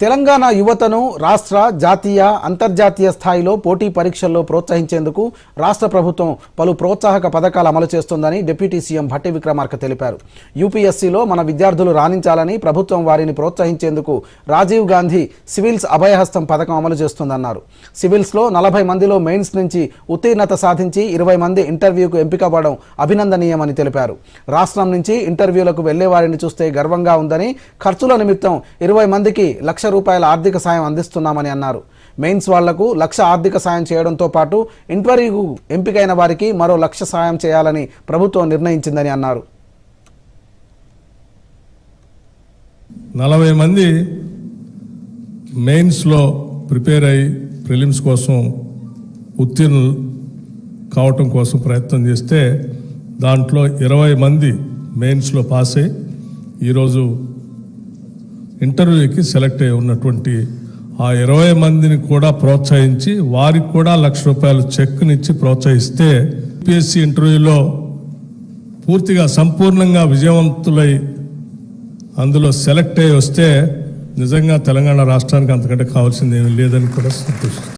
తెలంగాణ యువతను రాష్ట్ర జాతీయ అంతర్జాతీయ స్థాయిలో పోటీ పరీక్షల్లో ప్రోత్సహించేందుకు రాష్ట్ర ప్రభుత్వం పలు ప్రోత్సాహక పథకాలు అమలు చేస్తోందని డిప్యూటీ సీఎం భట్టి విక్రమార్క తెలిపారు. యూపీఎస్సీలో మన విద్యార్థులు రాణించాలని ప్రభుత్వం వారిని ప్రోత్సహించేందుకు రాజీవ్ గాంధీ సివిల్స్ అభయహస్తం పథకం అమలు చేస్తోందన్నారు. సివిల్స్లో 40 మందిలో మెయిన్స్ నుంచి ఉత్తీర్ణత సాధించి 20 మంది ఇంటర్వ్యూకు ఎంపికవ్వడం అభినందనీయమని తెలిపారు. రాష్ట్రం నుంచి ఇంటర్వ్యూలకు వెళ్లే వారిని చూస్తే గర్వంగా ఉందని, ఖర్చుల నిమిత్తం 20 మందికి ₹1,00,000 ఆర్థిక సాయం అందిస్తున్నామని అన్నారు. మెయిన్స్ వాళ్లకు 1,00,000 ఆర్థిక సాయం చేయడంతో పాటు ఇంటర్వ్యూకు ఎంపికైన వారికి మరో 1,00,000 సాయం చేయాలని ప్రభుత్వం నిర్ణయించిందని అన్నారు. 40 మంది మెయిన్స్లో ప్రిపేర్ అయ్యి ప్రిలిమ్స్ కోసం ఉత్తీర్ణులు కావటం కోసం ప్రయత్నం చేస్తే దాంట్లో 20 మంది మెయిన్స్లో పాస్ అయ్యి ఈరోజు ఇంటర్వ్యూకి సెలెక్ట్ అయి ఉన్నటువంటి ఆ 20 మందిని కూడా ప్రోత్సహించి వారికి కూడా ₹1,00,000 చెక్నిచ్చి ప్రోత్సహిస్తే యూపీఎస్సీ ఇంటర్వ్యూలో పూర్తిగా సంపూర్ణంగా విజయవంతులై అందులో సెలెక్ట్ అయ్యి వస్తే నిజంగా తెలంగాణ రాష్ట్రానికి అంతకంటే కావాల్సింది ఏమీ లేదని కూడా సంతోషిస్తాను.